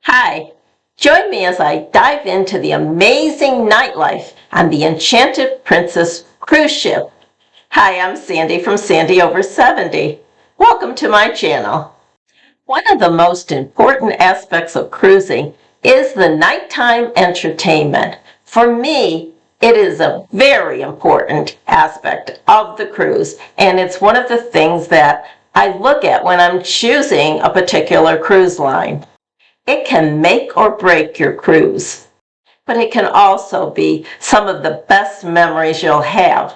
Hi, join me as I dive into the amazing nightlife on the Enchanted Princess cruise ship. Hi, I'm Sandy from Sandy Over 70. Welcome to my channel. One of the most important aspects of cruising is the nighttime entertainment. For me, it is a very important aspect of the cruise, and it's one of the things that I look at when I'm choosing a particular cruise line. It can make or break your cruise, but it can also be some of the best memories you'll have.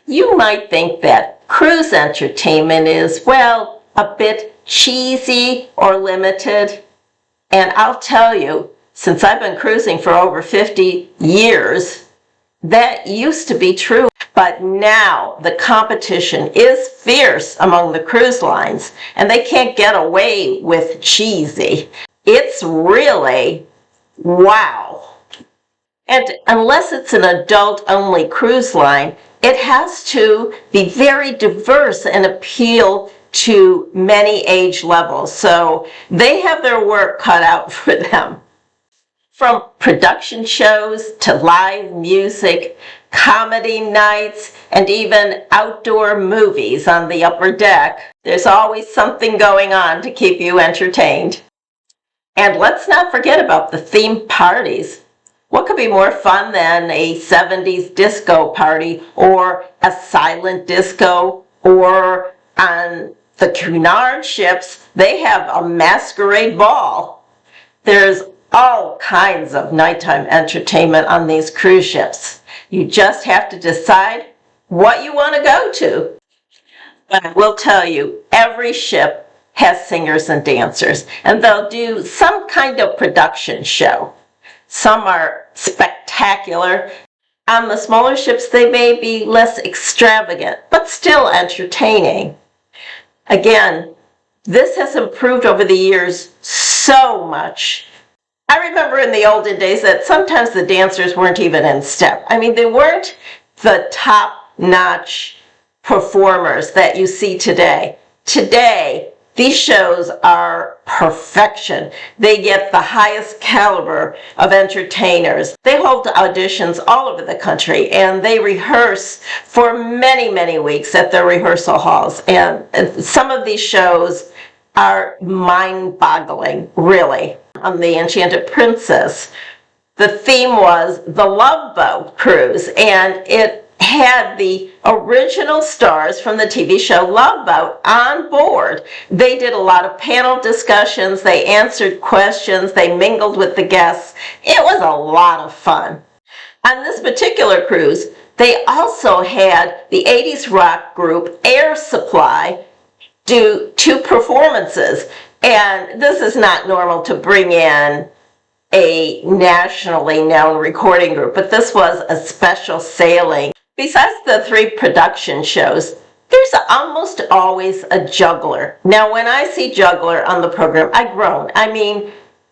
You might think that cruise entertainment is, well, a bit cheesy or limited. And I'll tell you, since I've been cruising for over 50 years, that used to be true. But now the competition is fierce among the cruise lines, and they can't get away with cheesy. It's really wow. And unless it's an adult-only cruise line, it has to be very diverse and appeal to many age levels. So they have their work cut out for them. From production shows to live music, comedy nights, and even outdoor movies on the upper deck, there's always something going on to keep you entertained. And let's not forget about the themed parties. What could be more fun than a 70s disco party or a silent disco, or on the Cunard ships, they have a masquerade ball. There's all kinds of nighttime entertainment on these cruise ships. You just have to decide what you want to go to. But I will tell you, every ship has singers and dancers, and they'll do some kind of production show. Some are spectacular. On the smaller ships, they may be less extravagant, but still entertaining. Again, this has improved over the years so much. I remember in the olden days that sometimes the dancers weren't even in step. I mean, they weren't the top-notch performers that you see today. Today, these shows are perfection. They get the highest caliber of entertainers. They hold auditions all over the country, and they rehearse for many, many weeks at their rehearsal halls. And some of these shows are mind-boggling, really. On the Enchanted Princess, the theme was the Love Boat cruise, and it had the original stars from the TV show Love Boat on board. They did a lot of panel discussions, they answered questions, they mingled with the guests. It was a lot of fun. On this particular cruise, they also had the 80s rock group Air Supply do 2 performances. And this is not normal to bring in a nationally known recording group, but this was a special sailing. Besides the 3 production shows, there's almost always a juggler. Now, when I see juggler on the program, I groan.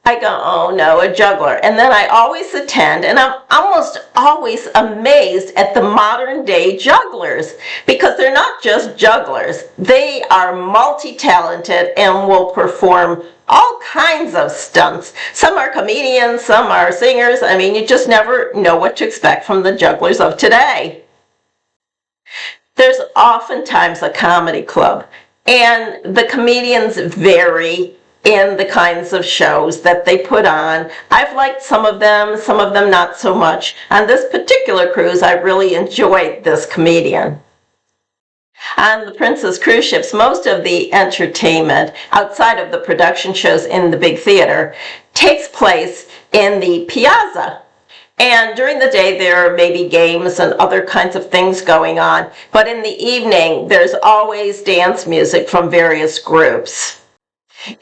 I go, oh no, a juggler. And then I always attend, and I'm almost always amazed at the modern day jugglers, because they're not just jugglers. They are multi-talented and will perform all kinds of stunts. Some are comedians, some are singers. I mean, you just never know what to expect from the jugglers of today. There's oftentimes a comedy club, and the comedians vary in the kinds of shows that they put on. I've liked some of them not so much. On this particular cruise, I really enjoyed this comedian. On the Princess cruise ships, most of the entertainment, outside of the production shows in the big theater, takes place in the piazza. And during the day, there may be games and other kinds of things going on. But in the evening, there's always dance music from various groups.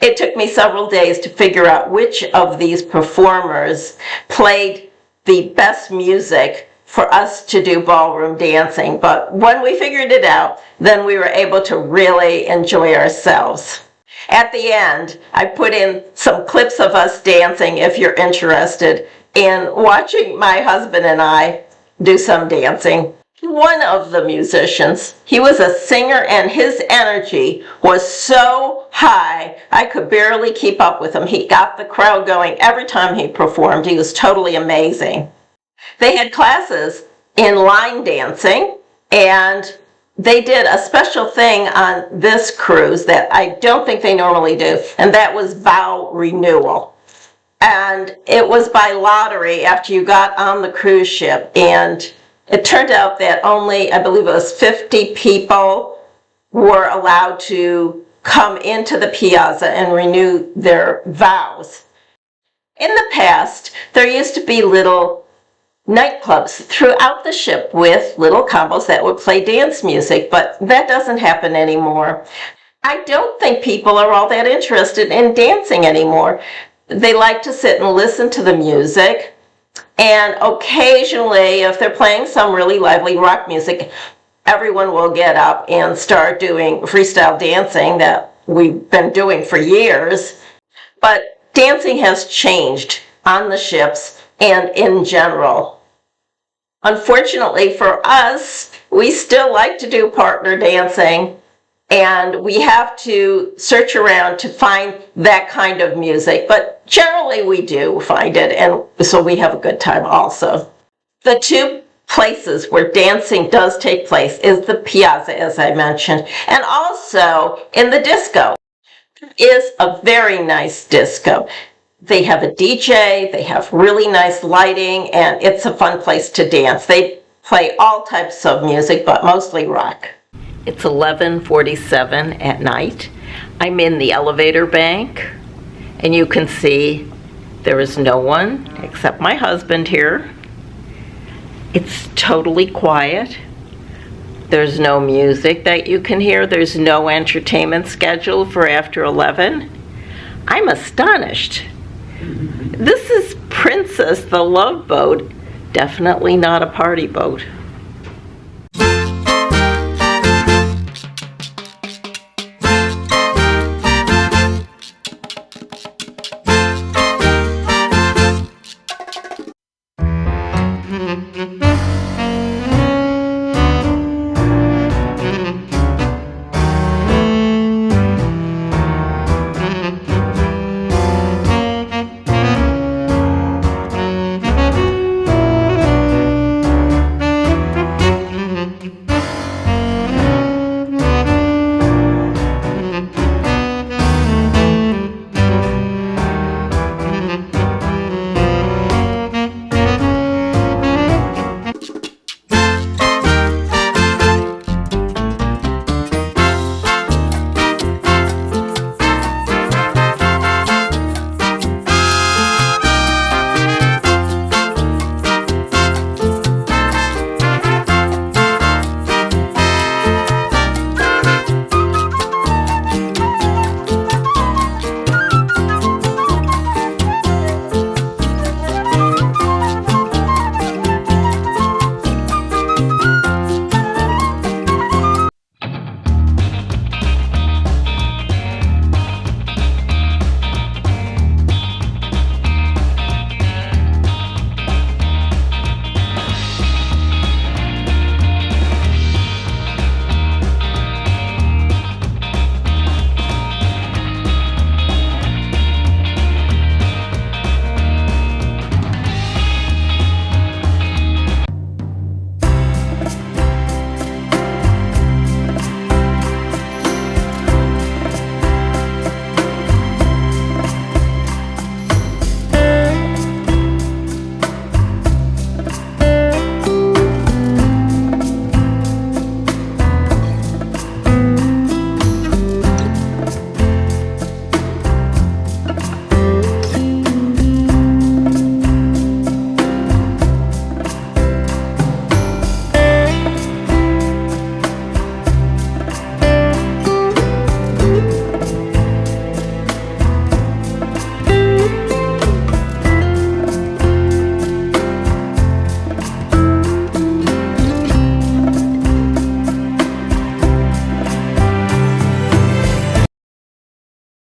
It took me several days to figure out which of these performers played the best music for us to do ballroom dancing. But when we figured it out, then we were able to really enjoy ourselves. At the end, I put in some clips of us dancing if you're interested in watching my husband and I do some dancing. one of the musicians. He was a singer and his energy was so high, I could barely keep up with him. He got the crowd going every time he performed. He was totally amazing. They had classes in line dancing, and they did a special thing on this cruise that I don't think they normally do, and that was Vow Renewal. And it was by lottery after you got on the cruise ship, and it turned out that only, I believe it was 50 people were allowed to come into the piazza and renew their vows. In the past, there used to be little nightclubs throughout the ship with little combos that would play dance music, but that doesn't happen anymore. I don't think people are all that interested in dancing anymore. They like to sit and listen to the music. And occasionally, if they're playing some really lively rock music, everyone will get up and start doing freestyle dancing that we've been doing for years. But dancing has changed on the ships and in general. Unfortunately for us, we still like to do partner dancing, and we have to search around to find that kind of music, but generally we do find it, and so we have a good time also. The two places where dancing does take place is the piazza, as I mentioned, and also in the disco. It is a very nice disco. They have a DJ, they have really nice lighting, and it's a fun place to dance. They play all types of music, but mostly rock. It's 11:47 at night. I'm in the elevator bank, and you can see there is no one except my husband here. It's totally quiet. There's no music that you can hear. There's no entertainment scheduled for after 11. I'm astonished. This is Princess, the Love Boat, definitely not a party boat.